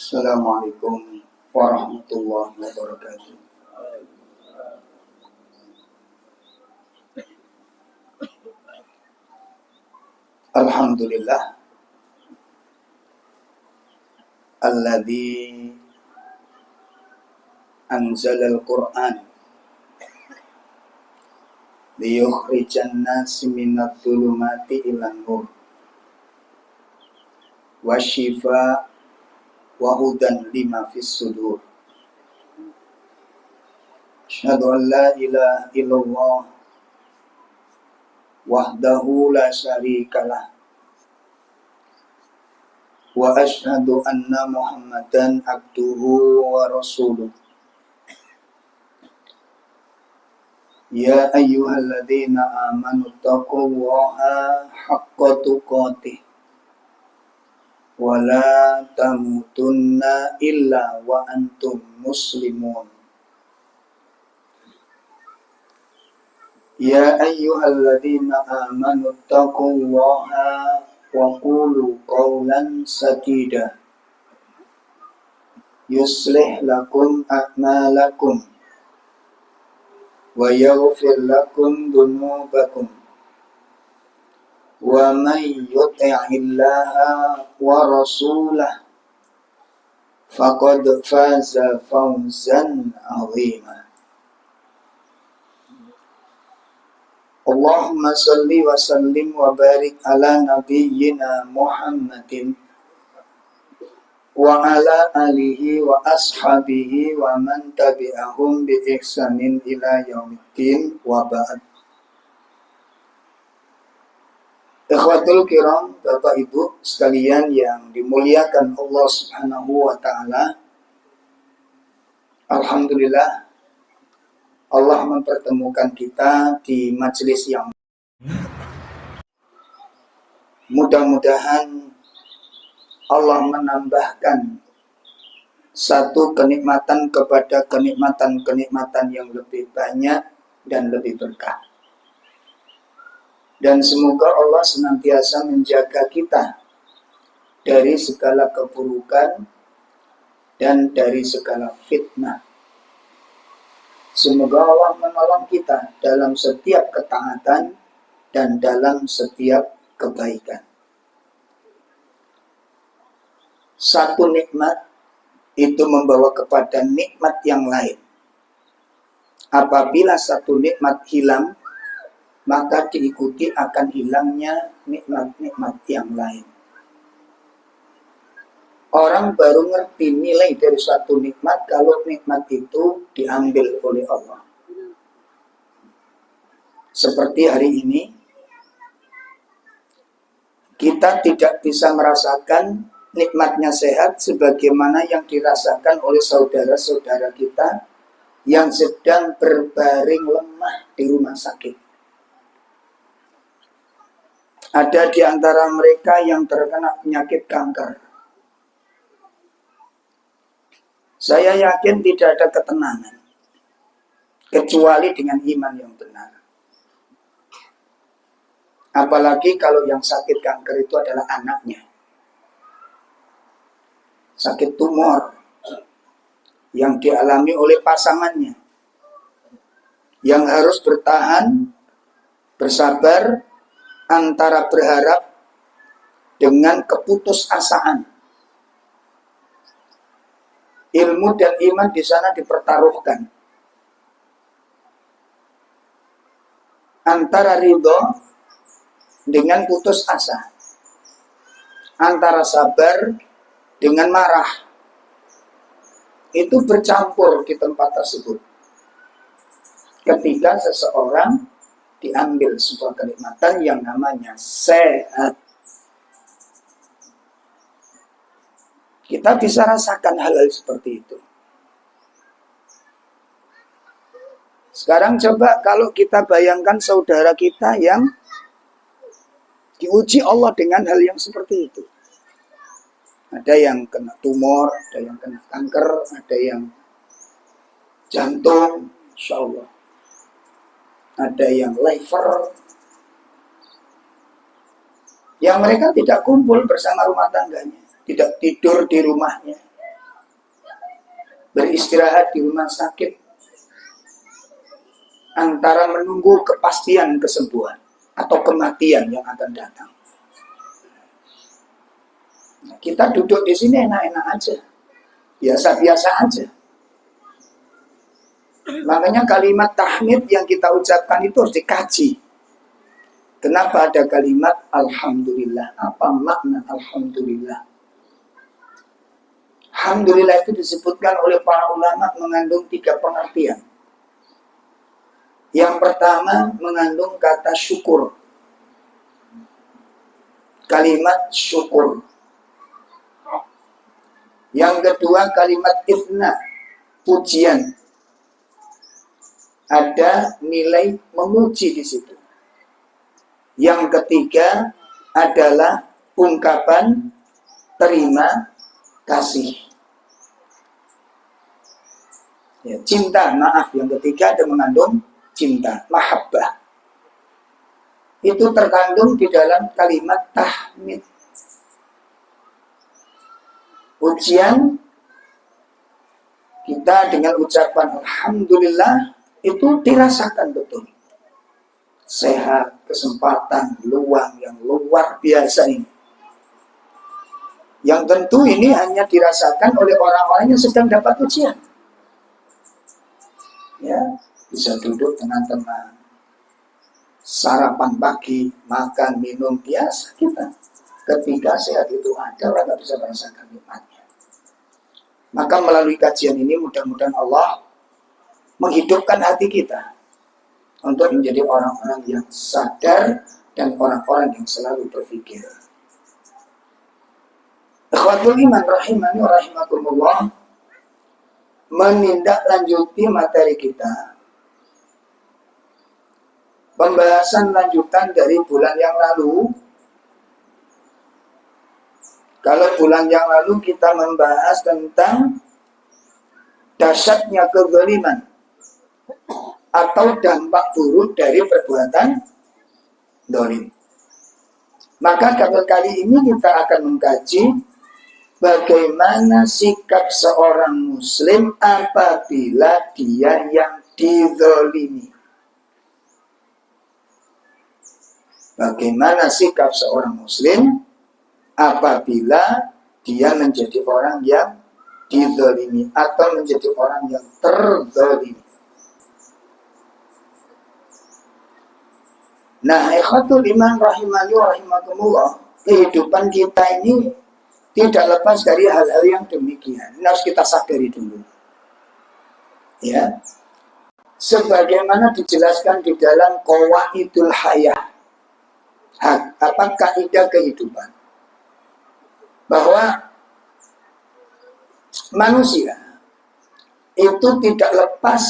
Assalamualaikum warahmatullahi wabarakatuh. Alhamdulillah alladzi anzala al-Qur'an liyukhrijan nasi minadh dhulumati ilan nur wa shifa wa hudan lima fis sudur. Asyhadu an la ilaha illallah wahdahu la syarikalah wa asyhadu anna Muhammadan abduhu wa rasuluh. Ya ayyuhalladzina amanu taqullaha haqqa tuqatih wa la tamutunna illa wa antum muslimun. Ya ayyuhalladzina amanu taqullaha wa qulu qawlan sadida yuslih lakum a'malakum wa yaghfir lakum dhunubakum wa may yuti'illaha wa rasulahu faqad faza fawzan 'azima. Allahumma salli wa sallim wa barik ala nabiyyina Muhammadin wa ala alihi wa ashabihi wa man tabi'ahum bi ihsanin ila yaumiddin wa ba'd. Ikhwatul kiram, Bapak Ibu sekalian yang dimuliakan Allah Subhanahu wa taala. Alhamdulillah Allah mempertemukan kita di majelis yang mudah-mudahan Allah menambahkan satu kenikmatan kepada kenikmatan-kenikmatan yang lebih banyak dan lebih berkah. Dan semoga Allah senantiasa menjaga kita dari segala keburukan dan dari segala fitnah. Semoga Allah menolong kita dalam setiap ketaatan dan dalam setiap kebaikan. Satu nikmat itu membawa kepada nikmat yang lain. Apabila satu nikmat hilang, maka diikuti akan hilangnya nikmat-nikmat yang lain. Orang baru ngerti nilai dari suatu nikmat kalau nikmat itu diambil oleh Allah. Seperti hari ini, kita tidak bisa merasakan nikmatnya sehat sebagaimana yang dirasakan oleh saudara-saudara kita yang sedang berbaring lemah di rumah sakit. Ada di antara mereka yang terkena penyakit kanker. Saya yakin tidak ada ketenangan kecuali dengan iman yang benar. Apalagi kalau yang sakit kanker itu adalah anaknya. Sakit tumor yang dialami oleh pasangannya, yang harus bertahan, bersabar antara berharap dengan keputusasaan. Ilmu dan iman di sana dipertaruhkan. Antara ridho dengan putus asa. Antara sabar dengan marah. Itu bercampur di tempat tersebut. Ketika seseorang diambil sebuah kenikmatan yang namanya sehat. Kita bisa rasakan hal-hal seperti itu. Sekarang coba kalau kita bayangkan saudara kita yang diuji Allah dengan hal yang seperti itu. Ada yang kena tumor, ada yang kena kanker, ada yang jantung, insya Allah. Ada yang liver. Yang mereka tidak kumpul bersama rumah tangganya. Tidak tidur di rumahnya. beristirahat di rumah sakit antara menunggu kepastian kesembuhan atau kematian yang akan datang. Kita duduk di sini enak-enak aja, biasa-biasa aja. Makanya kalimat tahmid yang kita ucapkan itu harus dikaji. Kenapa ada kalimat alhamdulillah? Apa makna alhamdulillah? Alhamdulillah itu disebutkan oleh para ulama mengandung 3 pengertian. Yang pertama mengandung kata syukur. Kalimat syukur. Yang kedua kalimat ifna, pujian. Ada nilai memuji di situ. Yang ketiga adalah ungkapan terima kasih. Ya, cinta, maaf. Yang ketiga ada mengandung cinta, mahabbah. Itu terkandung di dalam kalimat tahmid. Ujian kita dengan ucapan alhamdulillah itu dirasakan betul. Sehat, kesempatan, luang yang luar biasa ini. Yang tentu ini hanya dirasakan oleh orang-orang yang sedang dapat ujian. Ya, bisa duduk dengan teman, sarapan pagi, makan, minum, biasa kita. Ketika sehat itu ada, orang nggak bisa merasakan nikmatnya. Maka melalui kajian ini mudah-mudahan Allah menghidupkan hati kita untuk menjadi orang-orang yang sadar dan orang-orang yang selalu berpikir. Ikhwatul iman rahimani wa rahimakumullah, menindaklanjuti materi kita. Pembahasan lanjutan dari bulan yang lalu. Kalau bulan yang lalu kita membahas tentang dahsyatnya kezaliman atau dampak buruk dari perbuatan zalim. Maka kali ini kita akan mengkaji bagaimana sikap seorang muslim apabila dia yang dizalimi. Bagaimana sikap seorang muslim apabila dia menjadi orang yang dizalimi atau menjadi orang yang terzalimi. Nah, ikhwatul iman rahimani wa rahimakumullah, kehidupan kita ini tidak lepas dari hal-hal yang demikian. Ini harus kita sadari dulu. Ya. Sebagaimana dijelaskan di dalam Qawaidul Hayah. Kaidah kehidupan. Bahwa manusia itu tidak lepas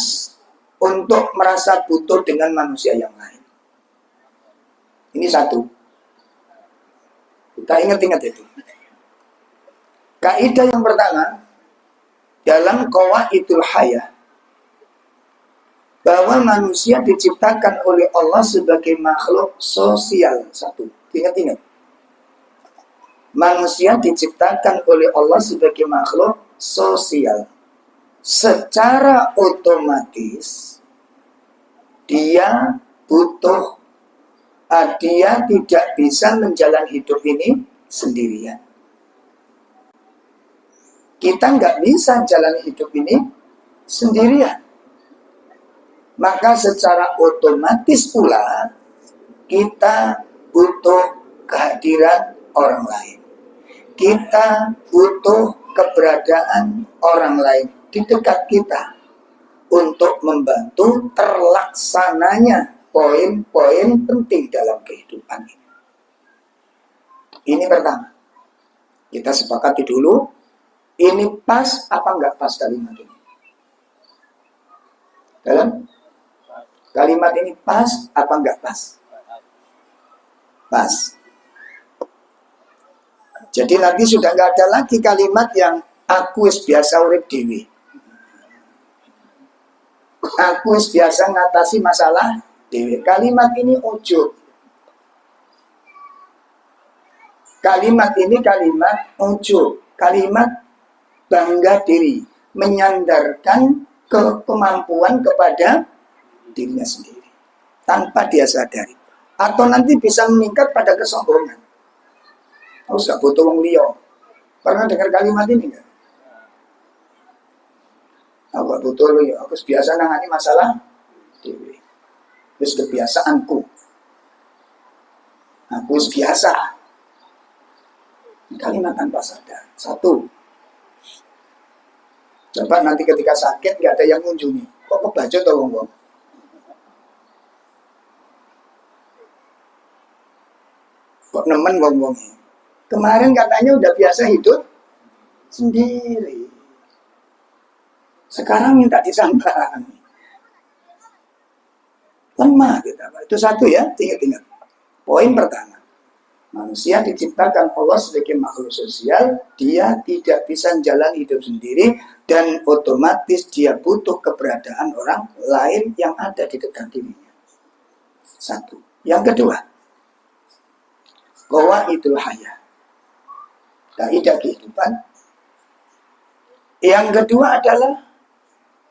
untuk merasa butuh dengan manusia yang lain. Ini satu. Kita ingat-ingat itu. Kaidah yang pertama dalam Qawaidul Hayah, bahwa manusia diciptakan oleh Allah sebagai makhluk sosial. Satu. Ingat-ingat. Manusia diciptakan oleh Allah sebagai makhluk sosial. Secara otomatis dia butuh, dia tidak bisa menjalani hidup ini sendirian. Kita nggak bisa jalani hidup ini sendirian. Maka secara otomatis pula kita butuh kehadiran orang lain. Kita butuh keberadaan orang lain di dekat kita untuk membantu terlaksananya poin-poin penting dalam kehidupan ini. Ini pertama. Kita sepakati dulu, ini pas apa enggak pas kalimat ini? Dalam kalimat ini pas apa enggak pas? Pas. Jadi nanti sudah enggak ada lagi kalimat yang aku biasa urip dewi. Aku biasa ngatasi masalah dewi. Kalimat ini ujub. Kalimat ini kalimat ujub. Kalimat bangga diri. menyandarkan kemampuan kepada dirinya sendiri tanpa dia sadari, atau nanti bisa meningkat pada kesombongan. Harus gak butuh wong liya. Pernah dengar kalimat ini enggak? Aku gak butuh liya, aku biasa nangani masalah dewe. Wis kebiasaanku. Aku biasa. Kalimat tanpa sadar. Satu. Coba nanti ketika sakit nggak ada yang mengunjungi. Kok kebaca atau wong-wong? Kok nemen wong-wong? Kemarin katanya udah biasa hidup sendiri. Sekarang minta disambangi. Lemah kita. Itu satu ya, ingat-ingat. Poin pertama. Manusia diciptakan Allah sebagai makhluk sosial, dia tidak bisa jalan hidup sendiri, dan otomatis dia butuh keberadaan orang lain yang ada di dekat dirinya. Satu. Yang kedua, qawaidul hayah, kaidah kehidupan. Yang kedua adalah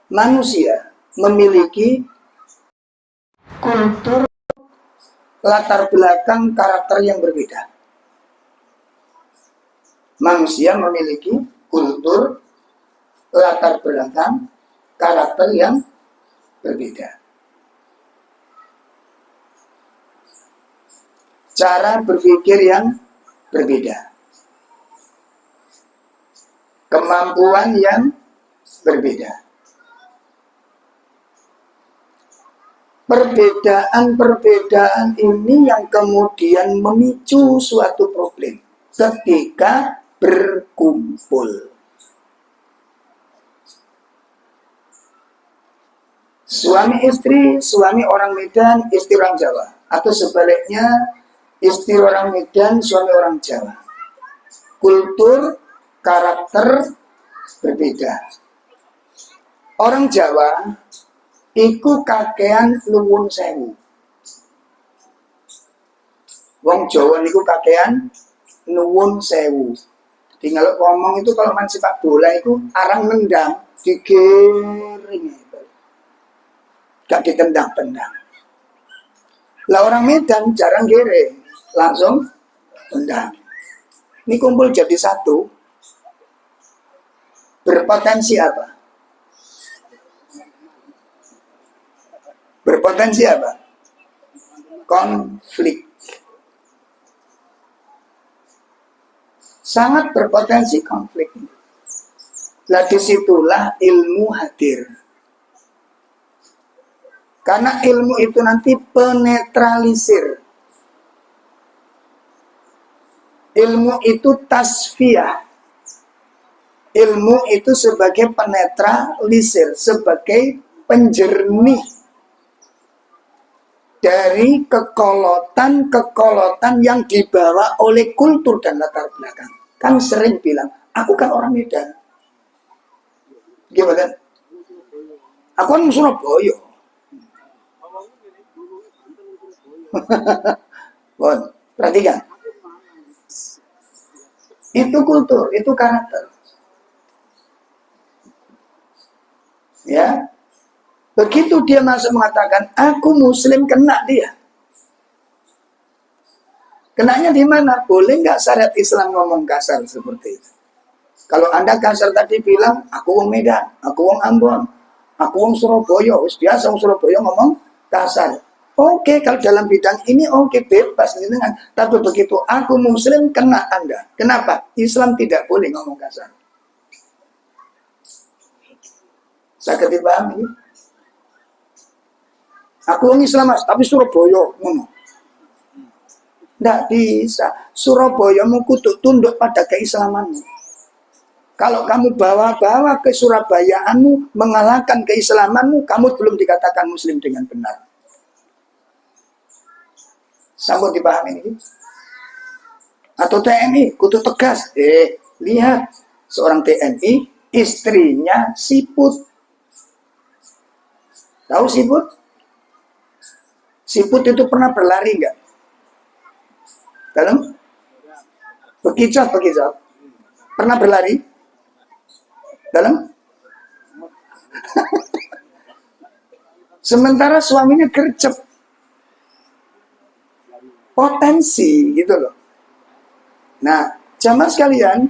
manusia memiliki kultur, latar belakang, karakter yang berbeda. Manusia memiliki kultur, latar belakang, karakter yang berbeda. Cara berpikir yang berbeda. Kemampuan yang berbeda. Perbedaan-perbedaan ini yang kemudian memicu suatu problem ketika berkumpul. Suami istri, suami orang Medan, istri orang Jawa. Atau sebaliknya, istri orang Medan, suami orang Jawa. Kultur, karakter berbeda. Orang Jawa iku kakean nuwun sewu. Wong Jawa niku kakean nuwun sewu. Tinggal ngomong itu kalau main sepak bola itu arang nendang, digering itu. Gak ditendang-tendang. Lah orang Medan jarang giring, langsung tendang. Ini kumpul jadi satu. Berpotensi apa? Berpotensi apa? Konflik. Sangat berpotensi konflik. Lah disitulah ilmu hadir. Karena ilmu itu nanti penetralisir. Ilmu itu tasfiyah. Ilmu itu sebagai penetralisir, sebagai penjernih dari kekolotan yang dibawa oleh kultur dan latar belakang. Kan sering bilang, aku kan orang Medan. Gimana? Aku kan Surabaya. Bon, perhatikan. Itu kultur, itu karakter. Ya. Begitu dia masuk mengatakan, aku muslim, kena dia. Kenanya di mana? Boleh nggak syariat Islam ngomong kasar seperti itu? Kalau Anda kasar tadi bilang, aku wong Medan, aku wong Ambon, aku wong Surabaya, biasa wong Surabaya ngomong kasar. Oke, kalau dalam bidang ini oke, bebas dengan. Tapi begitu aku muslim, kena Anda. Kenapa? Islam tidak boleh ngomong kasar. Saya ketibaan ini. Aku orang Islam mas, tapi Surabaya ngomong. Tidak bisa. Surabaya mau kutuk tunduk pada keislamanmu. Kalau kamu bawa-bawa ke Surabayaanmu, mengalahkan keislamanmu, kamu belum dikatakan muslim dengan benar. Sambut dipahami ini. Atau TNI, kutuk tegas. Lihat. Seorang TNI, istrinya siput. Tahu siput? Siput itu pernah berlari enggak? Dalam? Bekicot. Pernah berlari? Dalam? Sementara suaminya gercep. Potensi gitu loh. Nah, jamaah sekalian,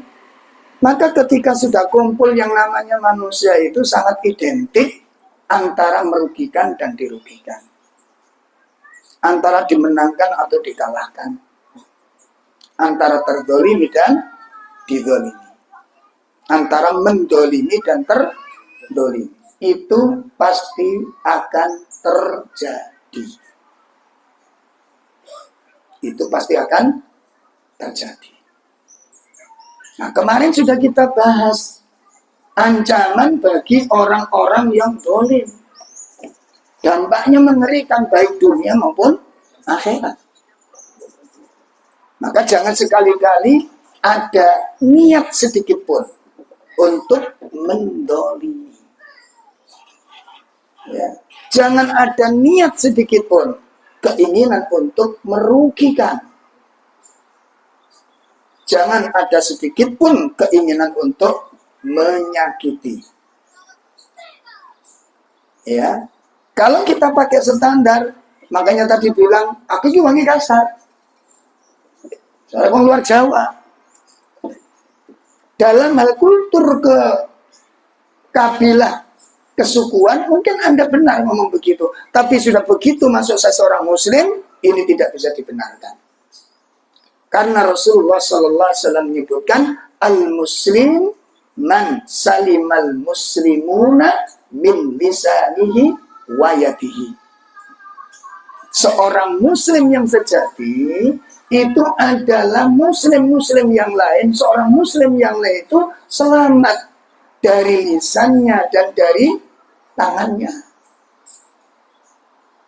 maka ketika sudah kumpul yang namanya manusia itu sangat identik antara merugikan dan dirugikan. Antara dimenangkan atau dikalahkan. Antara terdolimi dan didolimi. Antara mendolimi dan terdolimi. Itu pasti akan terjadi. Itu pasti akan terjadi. Nah, kemarin sudah kita bahas ancaman bagi orang-orang yang dolim. Dampaknya mengerikan baik dunia maupun akhirat. Maka jangan sekali-kali ada niat sedikit pun untuk mendolimi. Ya. Jangan ada niat sedikit pun keinginan untuk merugikan. Jangan ada sedikit pun keinginan untuk menyakiti. Ya, kalau kita pakai standar, makanya tadi bilang, aku juga wangi kasar. Saya orang luar Jawa. Dalam hal kultur ke kabilah, kesukuan, mungkin Anda benar ngomong begitu. Tapi sudah begitu masuk seseorang muslim, ini tidak bisa dibenarkan. Karena Rasulullah SAW menyebutkan al-muslim man salimal muslimuna min lisanihi wa yadihi. Seorang muslim yang sejati itu adalah muslim-muslim yang lain. Seorang muslim yang lain itu selamat dari lisannya dan dari tangannya.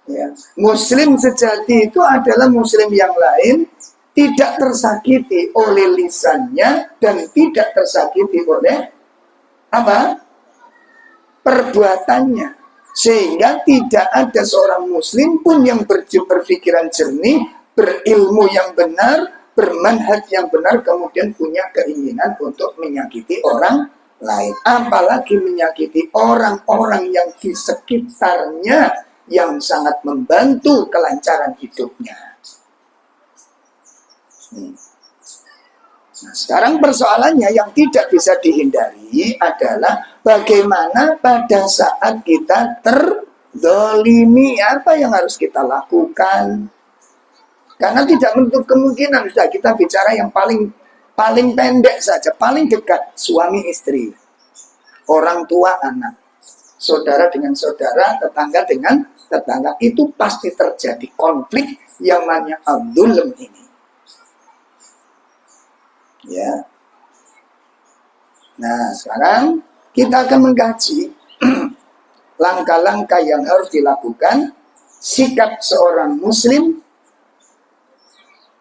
Ya. Muslim sejati itu adalah muslim yang lain tidak tersakiti oleh lisannya dan tidak tersakiti oleh apa? Perbuatannya. Sehingga tidak ada seorang muslim pun yang berpikiran jernih, berilmu yang benar, bermanhaj yang benar, kemudian punya keinginan untuk menyakiti orang lain. Apalagi menyakiti orang-orang yang di sekitarnya yang sangat membantu kelancaran hidupnya. Nah, sekarang persoalannya yang tidak bisa dihindari adalah bagaimana pada saat kita terzalimi, apa yang harus kita lakukan? Karena tidak menutup kemungkinan, sudah kita bicara yang paling pendek saja, paling dekat, suami istri, orang tua anak, saudara dengan saudara, tetangga dengan tetangga, itu pasti terjadi konflik yang namanya al-dzulm ini. Ya. Nah, sekarang kita akan mengkaji langkah-langkah yang harus dilakukan sikap seorang muslim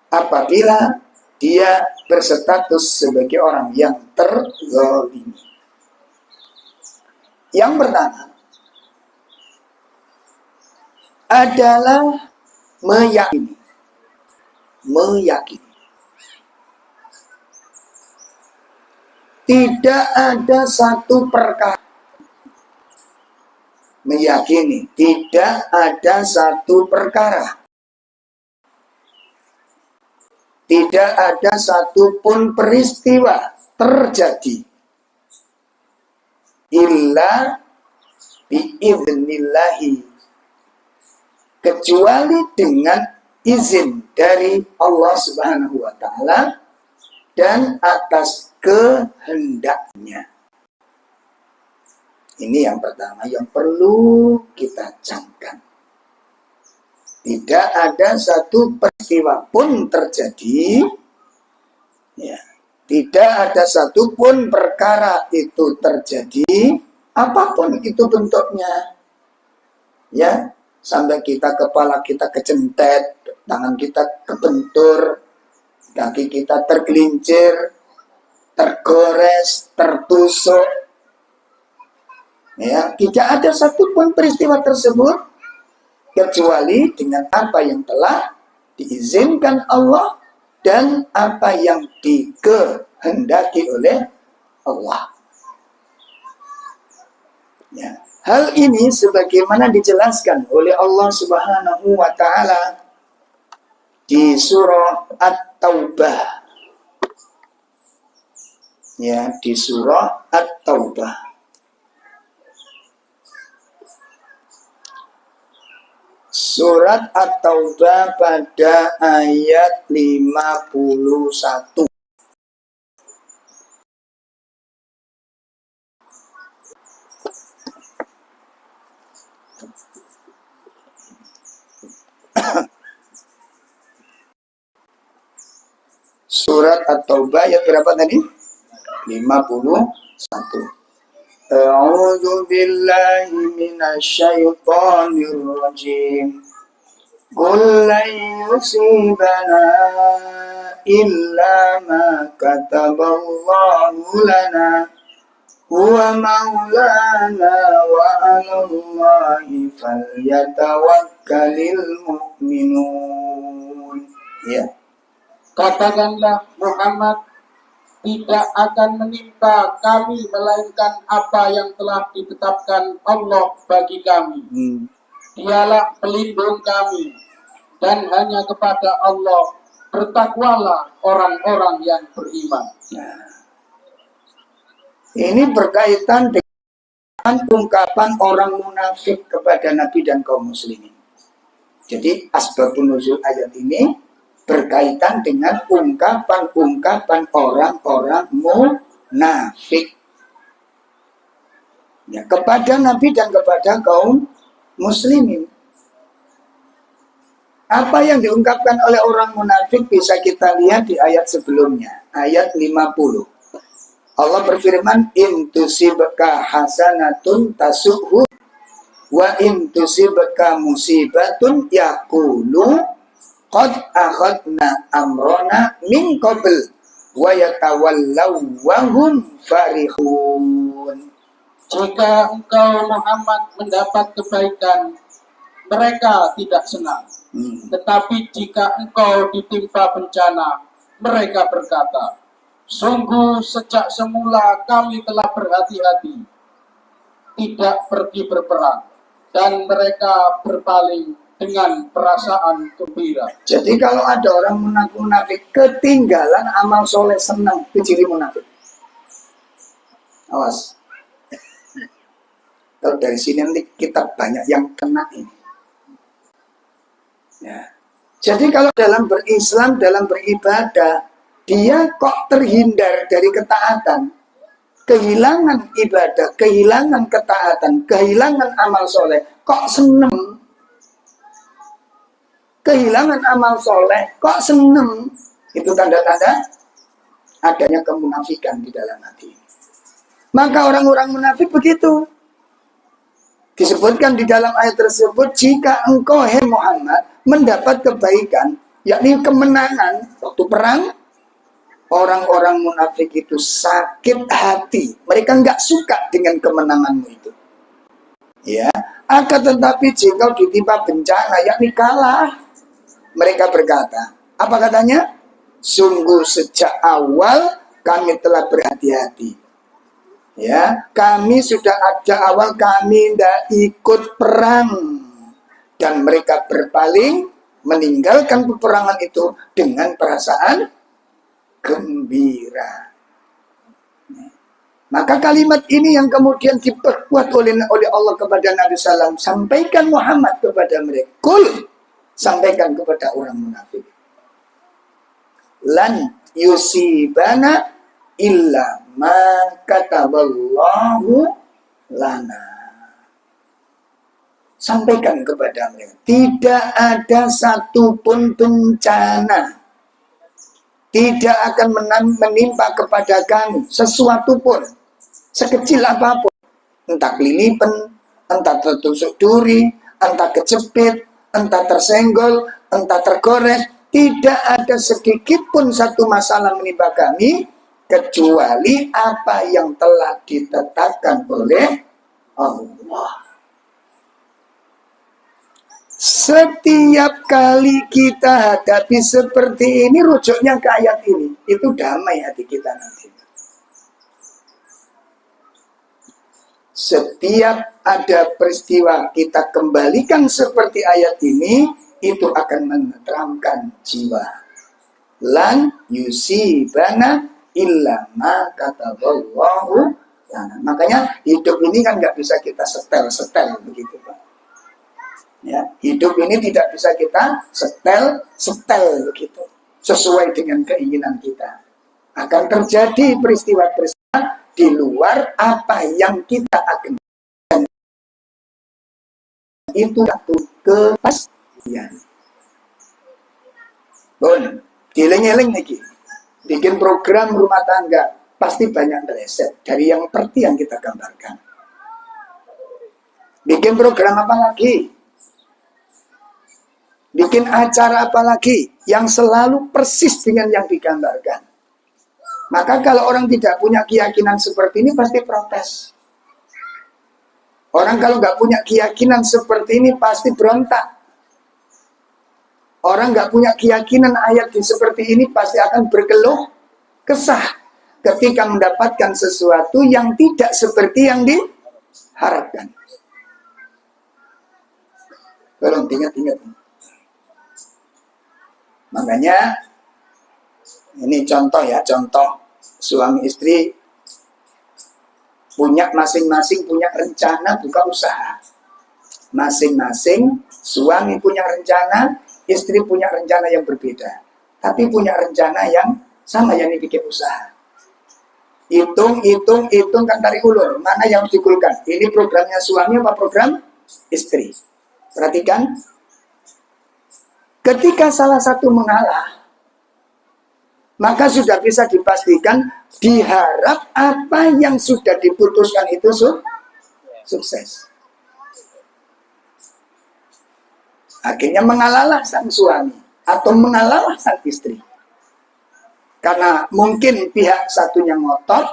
apabila dia berstatus sebagai orang yang terzalimi. Yang pertama adalah meyakini. Tidak ada satu perkara. Meyakini tidak ada satu perkara. Tidak ada satupun peristiwa terjadi illa biidznillahi, kecuali dengan izin dari Allah Subhanahu wa taala dan atas kehendaknya. Ini yang pertama yang perlu kita camkan. Tidak ada satu peristiwa pun terjadi, ya, tidak ada satu pun perkara itu terjadi, apapun itu bentuknya, ya, sampai kepala kita kecentet, tangan kita kebentur, kaki kita tergelincir, tergores, tertusuk, ya, tidak ada satupun peristiwa tersebut kecuali dengan apa yang telah diizinkan Allah dan apa yang dikehendaki oleh Allah. Ya. Hal ini sebagaimana dijelaskan oleh Allah Subhanahu wa taala di surah At-Taubah. Ya, di surah At-Taubah. Surat At-Taubah pada ayat 51. Surat At-Taubah ayat berapa tadi? 51. A'udzu billahi minasyaitonir rajim. Qul lan yusibana illa ma kataballahu lana huwa maulana wa 'alallahi falyatawakkalul mu'minun. Ya. Katakanlah Muhammad, tidak akan menimpa kami melainkan apa yang telah ditetapkan Allah bagi kami. Dialah pelindung kami, dan hanya kepada Allah bertakwalah orang-orang yang beriman. Nah, ini berkaitan dengan ungkapan orang munafik kepada Nabi dan kaum muslimin. Jadi asbabun nuzul ayat ini berkaitan dengan ungkapan-ungkapan orang-orang munafik, ya, kepada Nabi dan kepada kaum muslimin. Apa yang diungkapkan oleh orang munafik bisa kita lihat di ayat sebelumnya, ayat 50. Allah berfirman, in tusibka hasanatun tasuhu wa in tusibka musibatun yaqulu qad akhadna amrona min qabl wa yatawallaw wa hum farihun. Jika engkau Muhammad mendapat kebaikan, mereka tidak senang. Tetapi jika engkau ditimpa bencana, mereka berkata, sungguh sejak semula kami telah berhati-hati, tidak pergi berperang, dan mereka berpaling dengan perasaan gembira. Jadi kalau ada orang munafik ketinggalan amal soleh senang, itu ciri munafik. Awas. Kalau dari sini nanti kita banyak yang kena ini. Ya. Jadi kalau dalam berislam, dalam beribadah, dia kok terhindar dari ketaatan, kehilangan ibadah, kehilangan ketaatan, kehilangan amal soleh, kok seneng? Kehilangan amal soleh, kok seneng? Itu tanda-tanda adanya kemunafikan di dalam hati. Maka orang-orang munafik begitu. Disebutkan di dalam ayat tersebut, jika engkau, hai Muhammad, mendapat kebaikan, yakni kemenangan waktu perang, orang-orang munafik itu sakit hati. Mereka nggak suka dengan kemenanganmu itu. Ya, akan tetapi jika ditimpa bencana, yakni kalah, mereka berkata, apa katanya? Sungguh sejak awal kami telah berhati-hati. Ya, kami sudah ada awal kami tidak ikut perang, dan mereka berpaling meninggalkan peperangan itu dengan perasaan gembira. Maka kalimat ini yang kemudian diperkuat oleh Allah kepada Nabi SAW. Sampaikan Muhammad kepada mereka. Kul, sampaikan kepada orang munafik. Lan yusibana illa ma kataballahu lana. Sampaikan kepada mereka, tidak ada satupun bencana, tidak akan menimpa kepada kami sesuatu pun, sekecil apapun, entah kelilipan, entah tertusuk duri, entah kejepit, entah tersenggol, entah tergores, tidak ada sedikit pun satu masalah menimpa kami, kecuali apa yang telah ditetapkan oleh Allah. Setiap kali kita hadapi seperti ini, rujuknya ke ayat ini, itu damai hati kita nanti. setiap ada peristiwa kita kembalikan seperti ayat ini, itu akan menenteramkan jiwa. Lan yusibana illa ma kataballahu lana. Makanya hidup ini kan nggak bisa kita setel begitu, Pak. Ya, hidup ini tidak bisa kita setel begitu, sesuai dengan keinginan kita. Akan terjadi peristiwa-peristiwa di luar apa yang kita akan, itu satu kepastian. Bon, dieling-eling lagi. Bikin program rumah tangga pasti banyak meleset dari yang seperti yang kita gambarkan. Bikin program apa lagi? Bikin acara apa lagi yang selalu persis dengan yang digambarkan. Maka kalau orang tidak punya keyakinan seperti ini pasti protes. Orang kalau nggak punya keyakinan seperti ini pasti berontak. Orang nggak punya keyakinan ayat seperti ini pasti akan berkeluh kesah ketika mendapatkan sesuatu yang tidak seperti yang diharapkan. Tolong ingat-ingat. Makanya ini contoh ya, contoh suami istri punya masing-masing punya rencana buka usaha. Masing-masing suami punya rencana, istri punya rencana yang berbeda. Tapi punya rencana yang sama, yang dibikin usaha. Hitung kan tarik ulur. Mana yang harus digulkan? Ini programnya suami apa program istri? Perhatikan. Ketika salah satu mengalah, maka sudah bisa dipastikan diharap apa yang sudah diputuskan itu sukses. Akhirnya mengalahlah sang suami atau mengalahlah sang istri. Karena mungkin pihak satunya ngotot,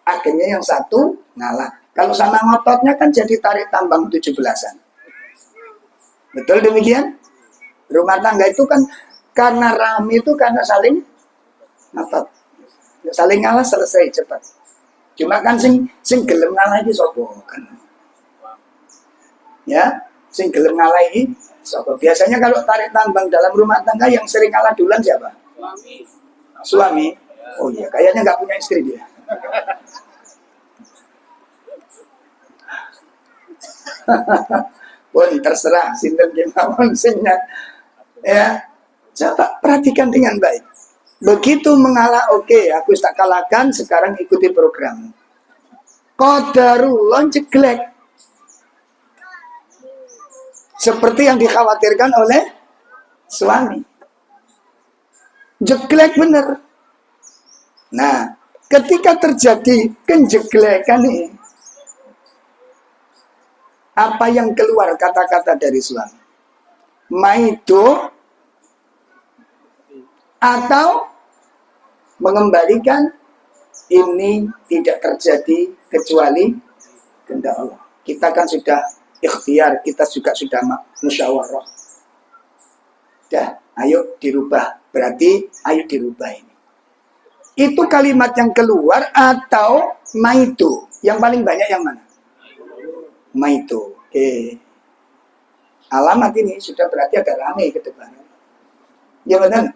akhirnya yang satu ngalah. Kalau sama ngototnya kan jadi tarik tambang 17-an. Betul demikian? Rumah tangga itu kan karena rame itu karena saling ngotot. Saling ngalah selesai cepat. Cuma kan sing gelem ngalah iki sapa kan. Ya, sing gelem ngalah iki sapa. Biasanya kalau tarik tambang dalam rumah tangga yang sering ngalah duluan siapa? Suami. Oh iya, kayaknya nggak punya istri dia. Pun terserah sinten kemawon singnya. Ya, coba perhatikan dengan baik. Begitu mengalah, oke, aku tak kalahkan, sekarang ikuti program. Qadarullah jeglek. Seperti yang dikhawatirkan oleh suami. Jeglek bener. Nah, ketika terjadi kenjeglekan ini, apa yang keluar kata-kata dari suami? Maido atau mengembalikan ini tidak terjadi kecuali kehendak Allah. Kita kan sudah ikhtiar, kita juga sudah musyawarah. Dah, ayo dirubah. Berarti ayo dirubah ini. Itu kalimat yang keluar atau maitu. Yang paling banyak yang mana? Maitu. Oke. Alamat ini sudah berarti agak ramai ke depan. Ya benar.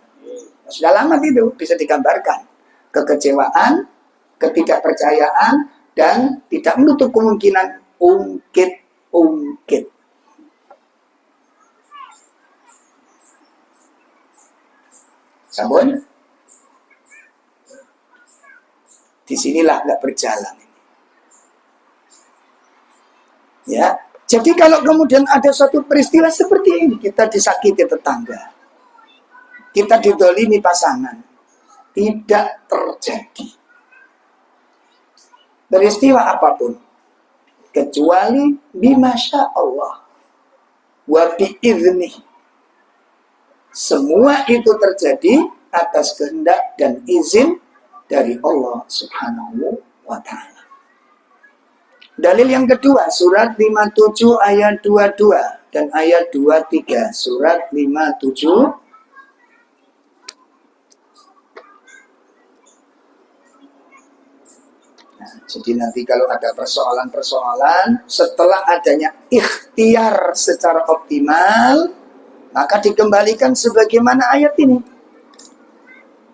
Sudah lama itu bisa digambarkan. Kekecewaan, ketidakpercayaan, dan tidak menutup kemungkinan ungkit. Sabun, disinilah nggak berjalan. Ya, jadi kalau kemudian ada suatu peristiwa seperti ini, kita disakiti tetangga, kita didolimi pasangan, tidak terjadi peristiwa apapun kecuali bimasya Allah wa biidznih. Semua itu terjadi atas kehendak dan izin dari Allah Subhanahu wa ta'ala. Dalil yang kedua, surat 57 ayat 22 dan ayat 23. Surat 57 Nah, jadi nanti kalau ada persoalan-persoalan, setelah adanya ikhtiar secara optimal, maka dikembalikan sebagaimana ayat ini.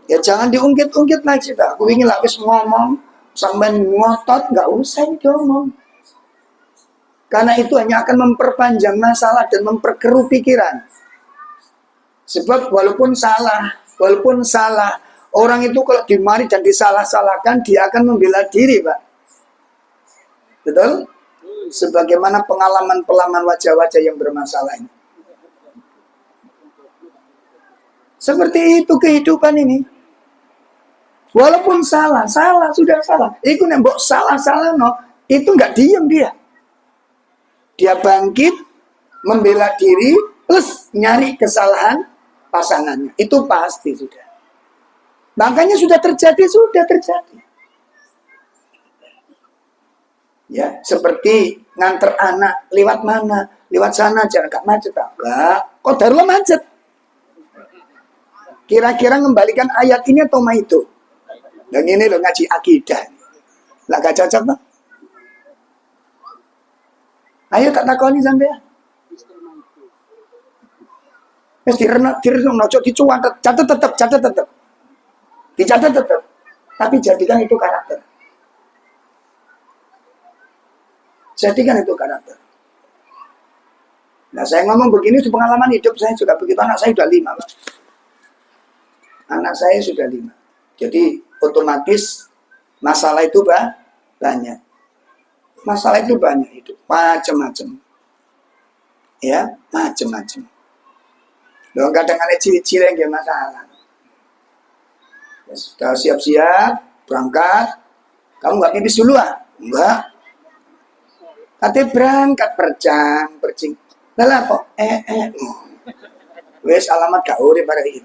Ya jangan diungkit-ungkit lagi. Aku ingin lapis ngomong, sampai ngotot, nggak usah diomong. Karena itu hanya akan memperpanjang masalah dan memperkeruh pikiran. Sebab walaupun salah, orang itu kalau dimari dan disalah-salahkan, dia akan membela diri, Pak. Betul? Sebagaimana pengalaman-pengalaman wajah-wajah yang bermasalah ini. Seperti itu kehidupan ini. Walaupun salah, sudah salah. Itu nembok salah no. Itu nggak diem dia. Dia bangkit, membela diri, plus nyari kesalahan pasangannya. Itu pasti sudah. Makanya sudah terjadi. Ya, seperti nganter anak lewat mana? Lewat sana jangan gak macet. Enggak, kok darulah macet. Kira-kira ngembalikan ayat ini atau mah itu? Dan ini lo ngaji akidah. Lah gak cocok toh? Ayo tak takoni sampean. Wis direnok ojo dicuat, catet tetep. Dicatat tetep. Tapi jadikan itu karakter. Nah, saya ngomong begini itu pengalaman hidup saya juga begitu. Anak saya sudah 5, Pak. Anak saya sudah 5. Jadi otomatis masalah itu banyak. Masalah itu banyak itu, macam-macam. Ya, macam-macam. Loh, kadang ada ciri-ciri yang masalah. Ya, sudah siap-siap, berangkat. Kamu nggak pipis dulu ah? Enggak. Katanya berangkat percing. Lah kok wes alamat gak urip pada ini.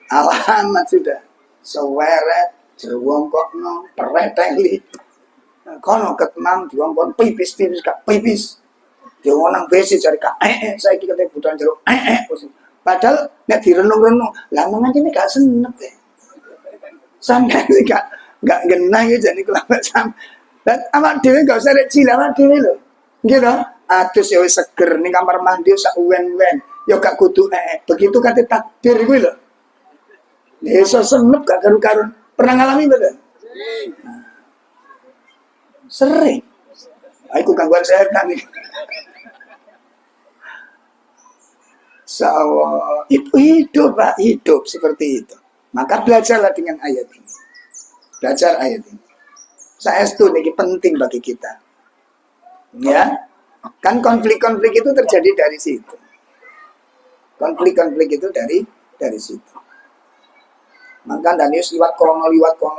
Alamat sudah seweret jerwongkokno pereteli. Kono ketemang diwongkon pipis gak pipis. Dia nang WC cari kak saiki kate butuhan jeruk Padahal nek direnung-renung, lah mangane gak senep deh. Sampai gak genah ya jadi kelapa sam. Dan awak dhewe gak usah rek cilik awak dhewe lho. Nggih to? Atus ya wis seger ning kamar mandi sak uwen-uwen. Ya gak kudu begitu kate takdir kuwi lho. Iso senep gak karu-karuan. Pernah ngalami betul? Sering. Aku gangguan setan nih. Itu hidup, Pak. Hidup seperti itu. Maka belajarlah dengan ayat ini. Belajar ayat ini. Saestu ini penting bagi kita. Ya. Kan konflik-konflik itu terjadi dari situ. Konflik-konflik itu dari situ. Maka Danius liwat krono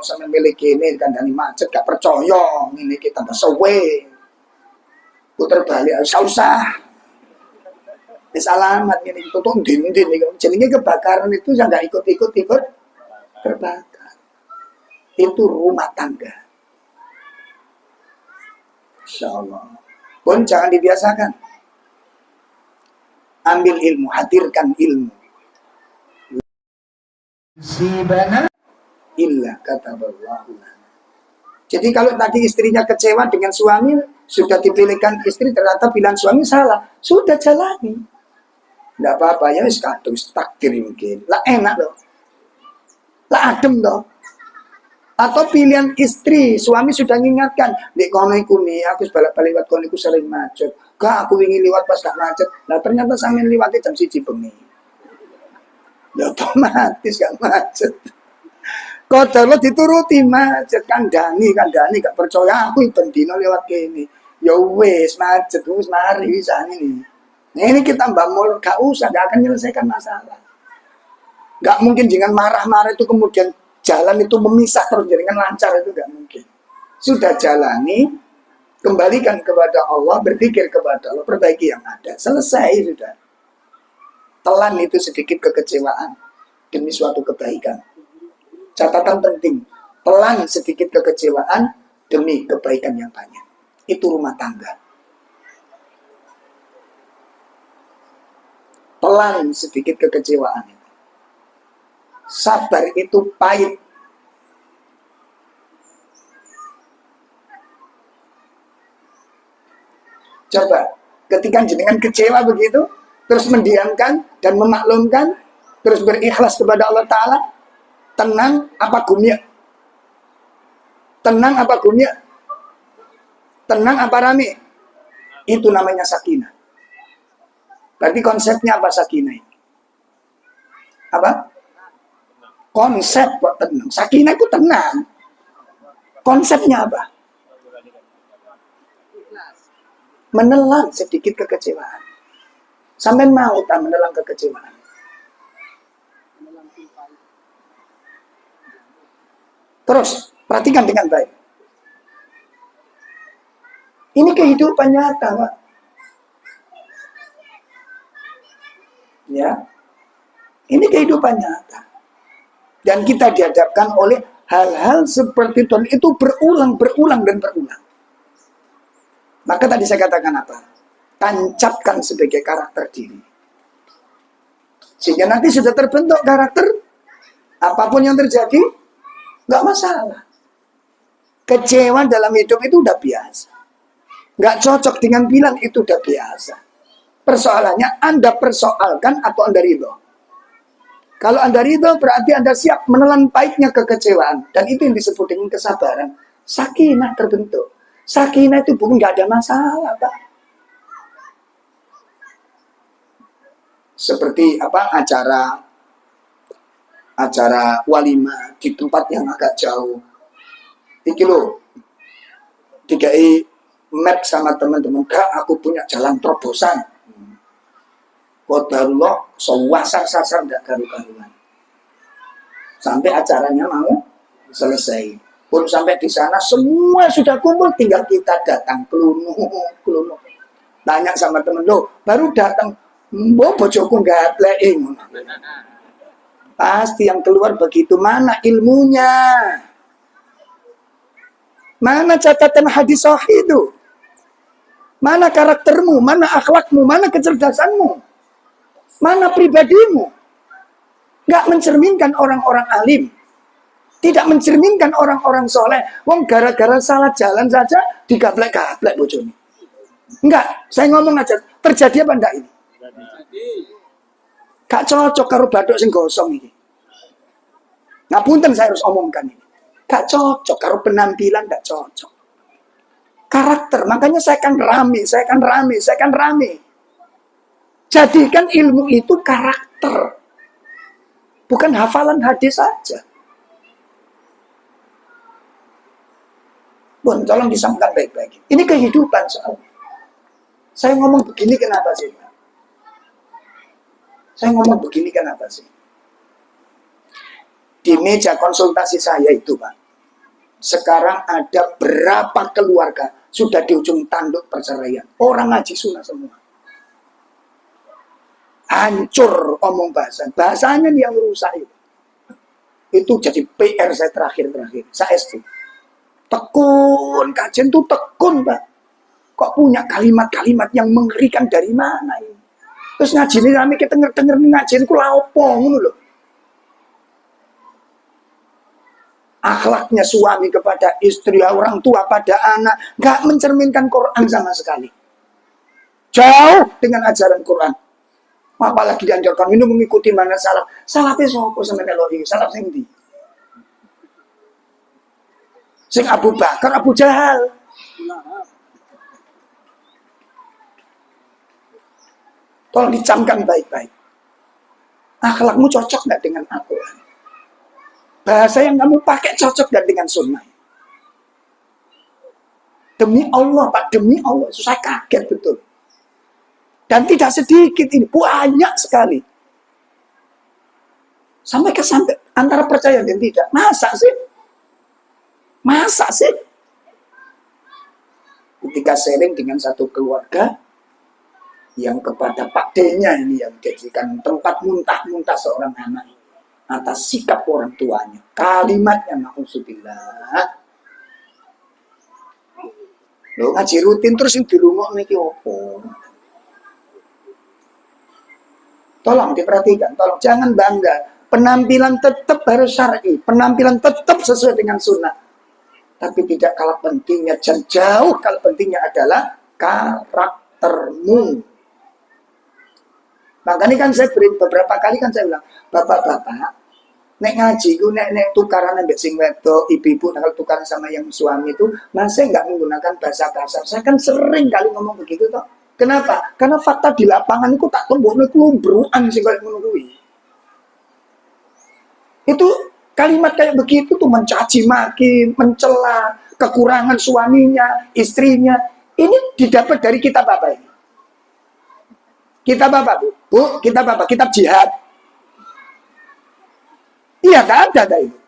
sampai milik ini kan Dani macet gak percaya ini kita sewe puter balik usah disalamat ini tutung din jadinya kebakaran itu saya nggak ikut terbakar. Itu rumah tangga. Insyaallah pun jangan dibiasakan, ambil ilmu, hadirkan ilmu. Sibana illa kataballahu. Jadi kalau tadi istrinya kecewa dengan suami, sudah dipilihkan istri ternyata pilihan suami salah, sudah jalani. Enggak apa-apa ya wis kadung takdir mungkin. Lah enak loh. Lah adem loh. Atau pilihan istri, suami sudah mengingatkan, "Nek kono iku nih, aku balik-balik liwat kono iku sering macet. Gak aku ingin liwat pas gak macet." Nah ternyata sampean liwati jam 1 bengi. Ya otomatis gak macet. Kodar lo dituruti macet kandani gak percaya aku bendino lewat kene. Ya wis macet wis mari bisa ini. Nah ini kita mbamul gak usah, gak akan menyelesaikan masalah. Gak mungkin dengan marah-marah itu kemudian jalan itu memisah terus dengan lancar, itu gak mungkin. Sudah jalani, kembalikan kepada Allah, berpikir kepada Allah, perbaiki yang ada. Selesai sudah. Telan itu sedikit kekecewaan demi suatu kebaikan. Catatan penting, telan sedikit kekecewaan demi kebaikan yang banyak. Itu rumah tangga. Telan sedikit kekecewaan itu. Sabar itu pahit. Coba, ketika jenengan kecewa begitu, terus mendiamkan dan memaklumkan, terus berikhlas kepada Allah Ta'ala, tenang apa gumya? Tenang apa gumya? Tenang apa rame? Itu namanya sakinah. Berarti konsepnya apa sakinah ini? Apa? Konsep kok tenang. Sakinah itu tenang. Konsepnya apa? Menelan sedikit kekecewaan. Sampai mau tak menelan kekecewaan. Terus, perhatikan dengan baik. Ini kehidupan nyata, Pak. Ya. Ini kehidupan nyata. Dan kita dihadapkan oleh hal-hal seperti itu berulang dan berulang. Maka tadi saya katakan apa? Tancapkan sebagai karakter diri. Sehingga nanti sudah terbentuk karakter, apapun yang terjadi, nggak masalah. Kecewa dalam hidup itu udah biasa. Nggak cocok dengan bilang itu udah biasa. Persoalannya Anda persoalkan atau Anda ridho. Kalau Anda ridho berarti Anda siap menelan pahitnya kekecewaan. Dan itu yang disebut dengan kesabaran. Sakinah terbentuk. Sakinah itu bukan nggak ada masalah, Pak. Seperti apa acara walimah di tempat yang agak jauh. Iki lo, dikai map sama teman-teman, Kak, aku punya jalan terobosan. Qadarullah, sawasar-sasar tidak karu-karuan. Sampai acaranya mau selesai. Pun sampai di sana semua sudah kumpul, tinggal kita datang kelunu. Tanya sama temen lo, baru datang, mbok bojoku nggak playing. Pasti yang keluar begitu. Mana ilmunya? Mana catatan hadis sahih itu? Mana karaktermu? Mana akhlakmu? Mana kecerdasanmu? Mana pribadimu? Nggak mencerminkan orang-orang alim. Tidak mencerminkan orang-orang soleh. Wong gara-gara salah jalan saja digaplek-gaplek bojone. Enggak, saya ngomong aja. Terjadi apa enggak ini? Gak cocok karo badok sing gosong ini. Ngapunten saya harus omongkan ini. Gak cocok karo penampilan, gak cocok. Karakter, makanya saya akan rame. Jadikan ilmu itu karakter. Bukan hafalan hadis saja. Bun, tolong disampaikan baik-baik. Ini kehidupan soalnya. Saya ngomong begini kenapa sih? Di meja konsultasi saya itu, Pak. Sekarang ada berapa keluarga sudah di ujung tanduk perceraian. Orang ngaji sunnah semua. Hancur omong bahasa. Bahasanya yang rusak itu. Itu jadi PR saya terakhir. Saya SD. Tekun, kajian itu tekun, Pak. Kok punya kalimat-kalimat yang mengerikan dari mana ini? Terus ngaji ini kami kita denger ngaji ku laopo ngono lho. Akhlaknya suami kepada istri, orang tua pada anak, nggak mencerminkan Quran sama sekali. Jauh dengan ajaran Quran. Apalagi dianjurkan ini mengikuti mana salaf. Salafnya sopo sama meloi, salaf sing ndi? Sing Abu Bakar, Abu Jahal. Tolong dicamkan baik-baik. Akhlakmu cocok nggak dengan Al-Quran? Bahasa yang kamu pakai cocok nggak dengan sunnah? Demi Allah, Pak, demi Allah. Saya kaget betul. Dan tidak sedikit ini, banyak sekali. Sampai antara percaya dan tidak. Masa sih? Ketika sharing dengan satu keluarga, yang kepada Pak D-nya ini yang dijadikan tempat muntah-muntah seorang anak atas sikap orang tuanya. Kalimatnya na'udzubillah. Lo ngaji rutin terus yang dirungok niki opo. Tolong diperhatikan, tolong jangan bangga. Penampilan tetap harus syar'i, penampilan tetap sesuai dengan sunnah. Tapi tidak kalah pentingnya, jauh kalah pentingnya adalah karakter. karaktermu. Makanya kan saya beri beberapa kali kan saya bilang, bapak-bapak, nek ngaji ku nek tukaran ambek sing wedok, ibu-ibu kalau tukaran sama yang suami itu, masih nggak menggunakan bahasa kasar. Saya kan sering kali ngomong begitu toh. Kenapa? Karena fakta di lapangan itu tak tembokne klumbruan sing koyo ngono kuwi. Itu kalimat kayak begitu tuh mencaci maki, mencela kekurangan suaminya, istrinya. Ini didapat dari kitab apa ini? Kitab apa, Bu? Bu, kitab apa? Kitab jihad. Iya, gak ada itu.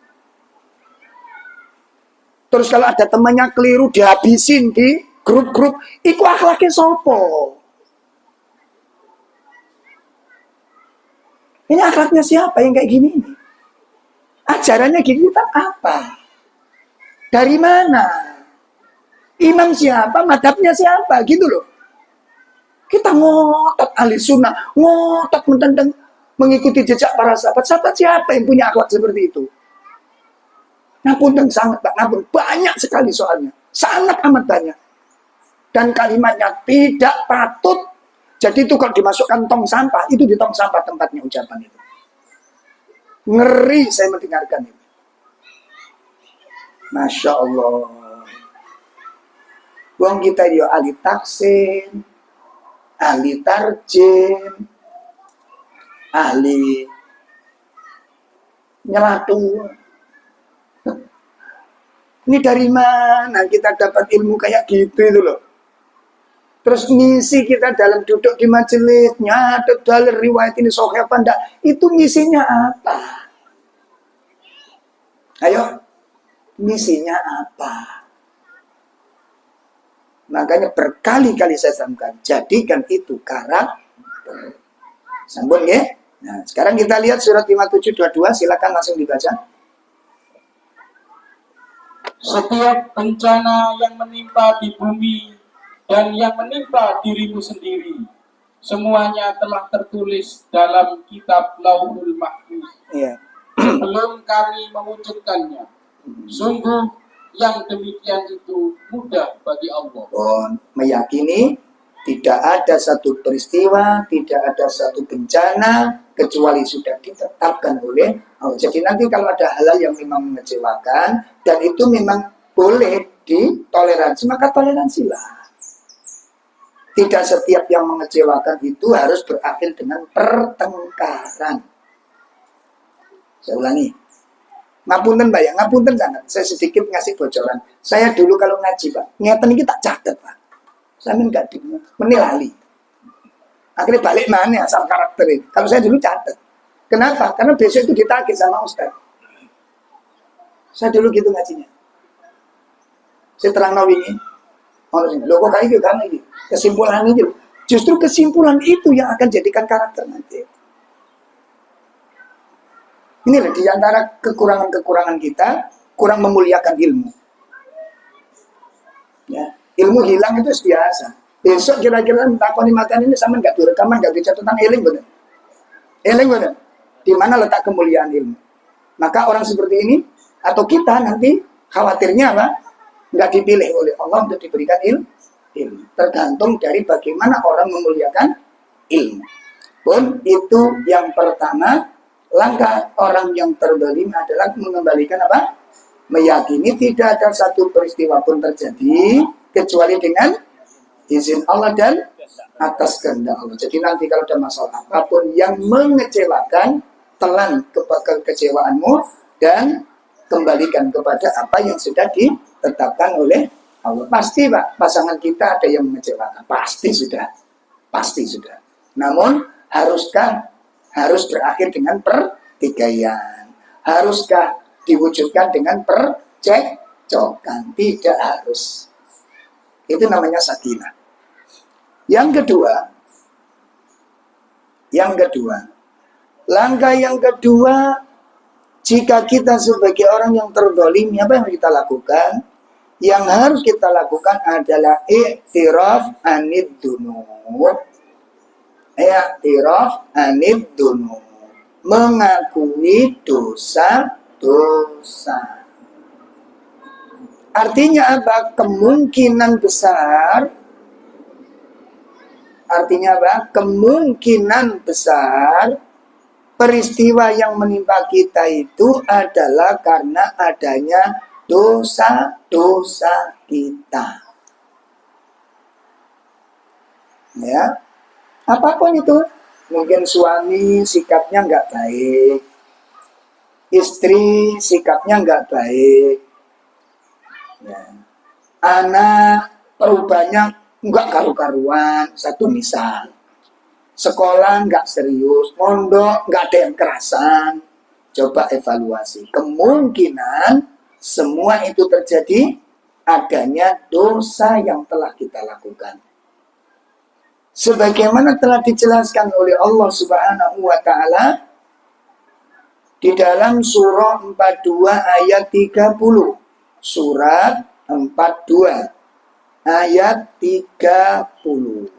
Terus kalau ada temannya keliru dihabisin di grup-grup, itu akhlaknya sopo. Ini akhlaknya siapa yang kayak gini? Ajarannya gini kita apa? Dari mana? Imam siapa? Madhabnya siapa? Gitu loh. Kita ngotot ahli sunnah, ngotot mententeng mengikuti jejak para sahabat. Sahabat siapa yang punya akhlak seperti itu? Ngapunten sangat, Pak. Ngapunten. Banyak sekali soalnya. Sangat amat banyak. Dan kalimatnya tidak patut. Jadi itu kalau dimasukkan tong sampah, itu di tong sampah tempatnya ucapan itu. Ngeri saya mendengarkan itu. Masya Allah. Wong kita yo ahli taksin, ahli tarjim, ahli nyelatu. Ini dari mana kita dapat ilmu kayak gitu itu loh. Terus misi kita dalam duduk di majelis, nyatet dalil riwayat ini sahih apa enggak, itu misinya apa? Ayo, misinya apa? Makanya berkali-kali saya sampaikan, jadikan itu karakter. Sambung ya. Nah, sekarang kita lihat surat 5722, silakan langsung dibaca. Setiap bencana yang menimpa di bumi dan yang menimpa dirimu sendiri, semuanya telah tertulis dalam kitab Lauhul Mahfuz. Iya. Belum kami mewujudkannya. Sungguh yang demikian itu mudah bagi Allah. Meyakini tidak ada satu peristiwa, tidak ada satu bencana kecuali sudah ditetapkan oleh Allah. Jadi nanti kalau ada hal-hal yang memang mengecewakan dan itu memang boleh ditoleransi, maka toleransilah. Tidak setiap yang mengecewakan itu harus berakhir dengan pertengkaran. Saya ulangi. Ngapunten Pak ya, ngapunten sangat. Saya sedikit ngasih bocoran. Saya dulu kalau ngaji Pak, ngeten iki tak catet Pak. Saya enggak menilai. Akhirnya balik mana asal karakter ini. Kalau saya dulu catet. Kenapa? Karena besok itu ditagih sama Ustaz. Saya dulu gitu ngajinya. Saya terang ini. Loh kok kayak gitu kan ini. Kesimpulan itu. Justru kesimpulan itu yang akan jadikan karakter nanti. Inilah di antara kekurangan-kekurangan kita, kurang memuliakan ilmu. Ya, ilmu hilang itu biasa. Besok kira-kira takoni makan ini sama nggak direkaman, nggak dicatatan, eling bener. Eling bener. Di mana letak kemuliaan ilmu? Maka orang seperti ini atau kita nanti khawatirnya apa? Nggak dipilih oleh Allah untuk diberikan ilmu. Tergantung dari bagaimana orang memuliakan ilmu. Pun itu yang pertama. Langkah orang yang terzalim adalah mengembalikan apa? Meyakini tidak ada satu peristiwa pun terjadi kecuali dengan izin Allah dan atas kehendak Allah. Jadi nanti kalau ada masalah apapun yang mengecewakan, telan kekecewaanmu dan kembalikan kepada apa yang sudah ditetapkan oleh Allah. Pasti Pak, pasangan kita ada yang mengecewakan. Pasti sudah. Namun harus berakhir dengan pertikaian. Haruskah diwujudkan dengan percekcokan? Tidak harus. Itu namanya sakinah. Yang kedua, langkah yang kedua, jika kita sebagai orang yang terzalimi, apa yang kita lakukan? Yang harus kita lakukan adalah i'tiraf anid dunub. I'tiraf anid dunub, mengakui dosa-dosa. Artinya apa? Kemungkinan besar Artinya apa? Kemungkinan besar peristiwa yang menimpa kita itu adalah karena adanya dosa-dosa kita. Ya, apapun itu. Mungkin suami sikapnya nggak baik, istri sikapnya nggak baik, ya. Anak perubahannya nggak karu-karuan, satu misal. Sekolah nggak serius, mondok nggak ada yang kerasan. Coba evaluasi. Kemungkinan semua itu terjadi adanya dosa yang telah kita lakukan. Sebagaimana telah dijelaskan oleh Allah Subhanahu wa Ta'ala di dalam surah 42 ayat 30. Surat 42 ayat 30.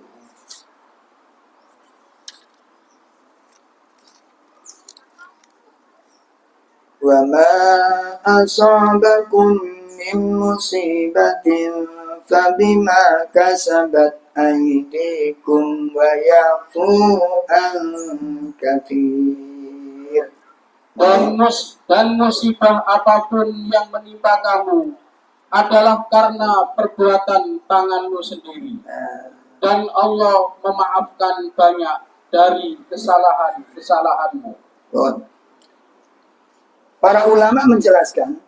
Wa ma asabakum min musibatin fabima kasabat aydikum wa yafu an katsir. Dan musibah apapun yang menimpa kamu adalah karena perbuatan tanganmu sendiri. Dan Allah memaafkan banyak dari kesalahan-kesalahanmu. Para ulama menjelaskan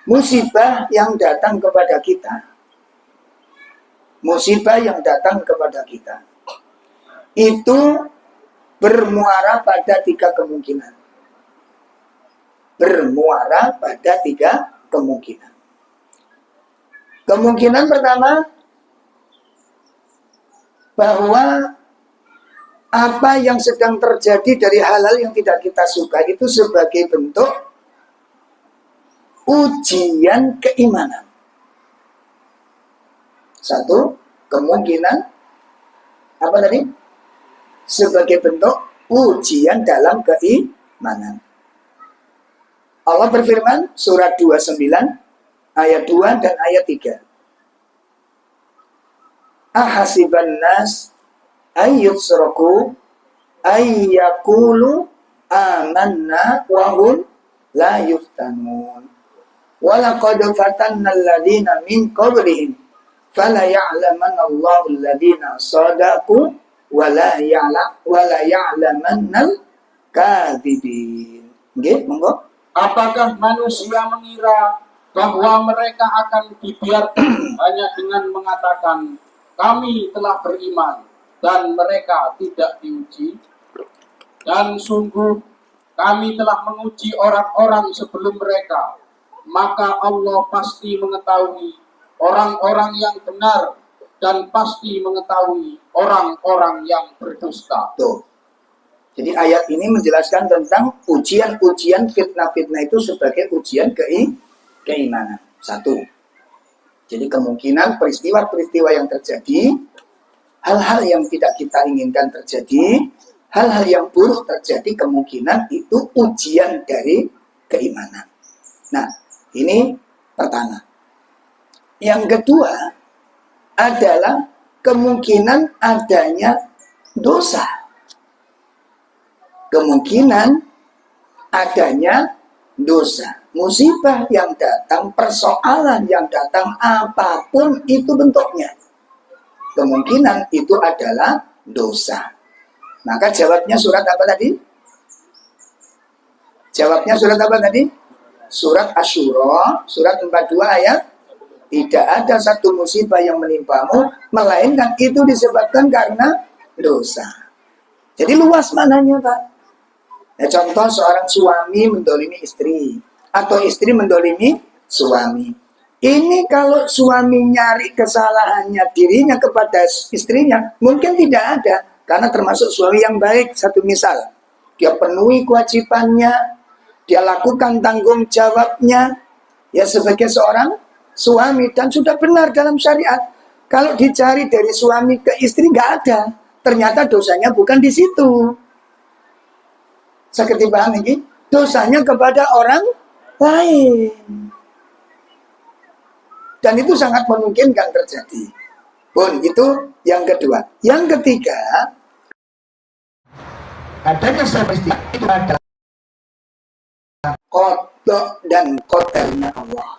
musibah yang datang kepada kita itu bermuara pada tiga kemungkinan. Kemungkinan pertama, bahwa apa yang sedang terjadi dari hal-hal yang tidak kita suka itu sebagai bentuk ujian keimanan. Satu, kemungkinan apa tadi? Sebagai bentuk ujian dalam keimanan. Allah berfirman surat 29 ayat 2 dan ayat 3. Ahasiban nas ayyusraku ayyakulu amanna wa hum la yuftanun. Wa laqad fatanna alladziina min qablihim fala ya'lamanna Allahu alladziina shadaqu wa la ya'lamanna al-kadzibin. Nggih, monggo. Apakah manusia mengira bahwa mereka akan dibiarkan hanya dengan mengatakan kami telah beriman dan mereka tidak diuji? Dan sungguh kami telah menguji orang-orang sebelum mereka, maka Allah pasti mengetahui orang-orang yang benar dan pasti mengetahui orang-orang yang berdusta. Tuh. Jadi ayat ini menjelaskan tentang ujian-ujian fitnah-fitnah itu sebagai ujian keimanan. Satu. Jadi kemungkinan peristiwa-peristiwa yang terjadi, hal-hal yang tidak kita inginkan terjadi, hal-hal yang buruk terjadi, kemungkinan itu ujian dari keimanan. Nah, ini pertama. Yang kedua adalah kemungkinan adanya dosa. Kemungkinan adanya dosa. Musibah yang datang, persoalan yang datang, apapun itu bentuknya, kemungkinan itu adalah dosa. Maka jawabnya surat apa tadi? Jawabnya surat apa tadi? Surat Asy-Syura, surat 42 ayat. Tidak ada satu musibah yang menimpamu, melainkan itu disebabkan karena dosa. Jadi luas mananya, Pak. Ya, contoh seorang suami mendolimi istri, atau istri mendolimi suami. Ini kalau suami nyari kesalahannya dirinya kepada istrinya, mungkin tidak ada. Karena termasuk suami yang baik. Satu misal, dia penuhi kewajibannya, dia lakukan tanggung jawabnya, ya sebagai seorang suami, dan sudah benar dalam syariat. Kalau dicari dari suami ke istri, nggak ada. Ternyata dosanya bukan di situ. Seperti paham ini? Dosanya kepada orang lain. Dan itu sangat memungkinkan terjadi. Pun itu yang kedua. Yang ketiga, adanya peristiwa itu adalah qada dan qadarnya Allah.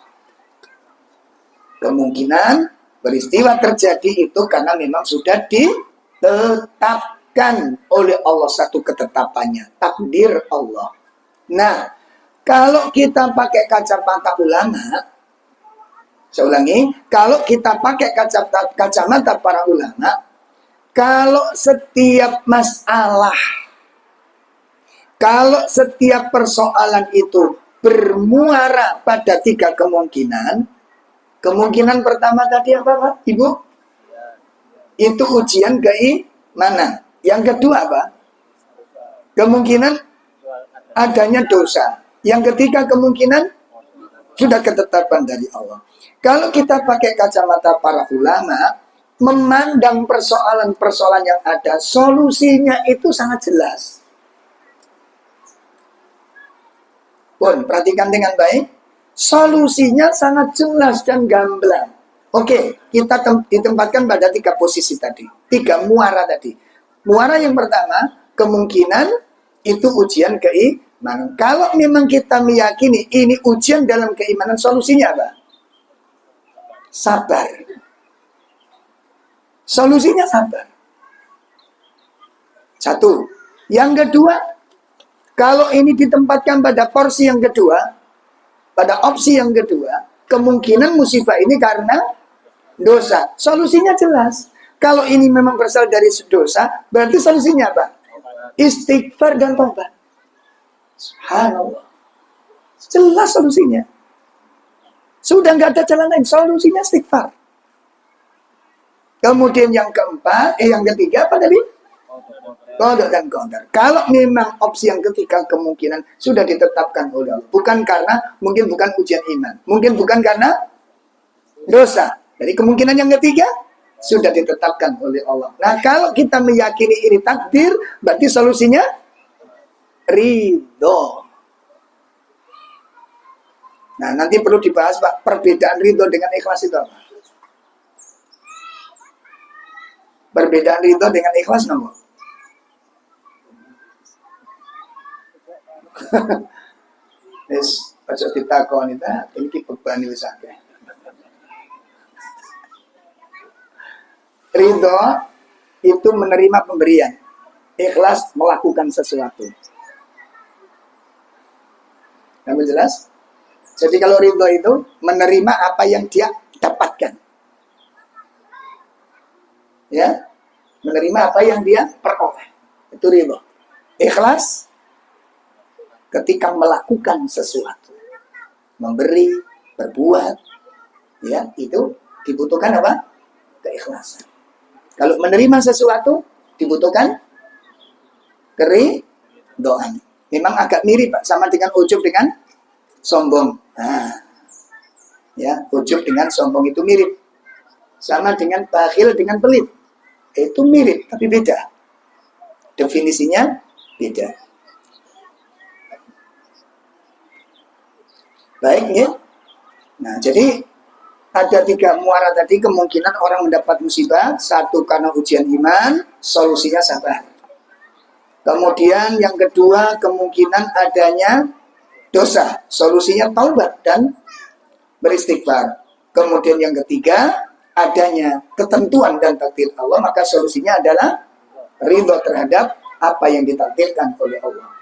Kemungkinan peristiwa terjadi itu karena memang sudah ditetapkan oleh Allah satu ketetapannya, takdir Allah. Nah, kalau kita pakai kacamata ulama, saya ulangi, kalau kita pakai kacamata para ulama, kalau setiap masalah, kalau setiap persoalan itu bermuara pada 3 kemungkinan, kemungkinan pertama tadi apa, Pak? Ibu? Itu ujian keimanan. Yang kedua apa? Kemungkinan adanya dosa. Yang ketiga kemungkinan sudah ketetapan dari Allah. Kalau kita pakai kacamata para ulama, memandang persoalan-persoalan yang ada, solusinya itu sangat jelas. Pun, perhatikan dengan baik. Solusinya sangat jelas dan gamblang. Oke, kita ditempatkan pada 3 posisi tadi. 3 muara tadi. Muara yang pertama, kemungkinan itu ujian keimanan. Kalau memang kita meyakini ini ujian dalam keimanan, solusinya apa? Sabar. Solusinya sabar. 1. Yang kedua, kalau ini ditempatkan pada porsi yang kedua, pada opsi yang kedua, kemungkinan musibah ini karena dosa. Solusinya jelas. Kalau ini memang berasal dari dosa, berarti solusinya apa? Istighfar dan tobat. Subhanallah. Jelas solusinya. Sudah nggak ada jalan lain. Solusinya istighfar. Kemudian yang ketiga apa tadi? Qada dan qadar. Kalau memang opsi yang ketiga kemungkinan sudah ditetapkan oleh Allah. Bukan karena, mungkin bukan ujian iman. Mungkin bukan karena dosa. Jadi kemungkinan yang ketiga sudah ditetapkan oleh Allah. Nah, kalau kita meyakini ini takdir, berarti solusinya ridho. Nah, nanti perlu dibahas, Pak, perbedaan ridho dengan ikhlas itu apa? Perbedaan ridho dengan ikhlas nomor. Wis aja ditakoni ta, iki beban wis akeh. Ridho itu menerima pemberian. Ikhlas melakukan sesuatu. Kamu jelas? Jadi kalau ridho itu menerima apa yang dia dapatkan. Ya, menerima apa yang dia peroleh. Itu ridho. Ikhlas ketika melakukan sesuatu, memberi, berbuat, ya, itu dibutuhkan apa? Keikhlasan. Kalau menerima sesuatu dibutuhkan keridhaan. Memang agak mirip, Pak, sama dengan ujub dengan sombong. Nah, ya, ujub dengan sombong itu mirip. Sama dengan bakhil dengan pelit. Itu mirip, tapi beda. Definisinya beda. Baik, ya. Nah, jadi ada 3 muara tadi kemungkinan orang mendapat musibah. 1 karena ujian iman, solusinya sabar. Kemudian yang kedua kemungkinan adanya dosa, solusinya taubat dan beristighfar. Kemudian yang ketiga adanya ketentuan dan takdir Allah, maka solusinya adalah ridho terhadap apa yang ditakdirkan oleh Allah.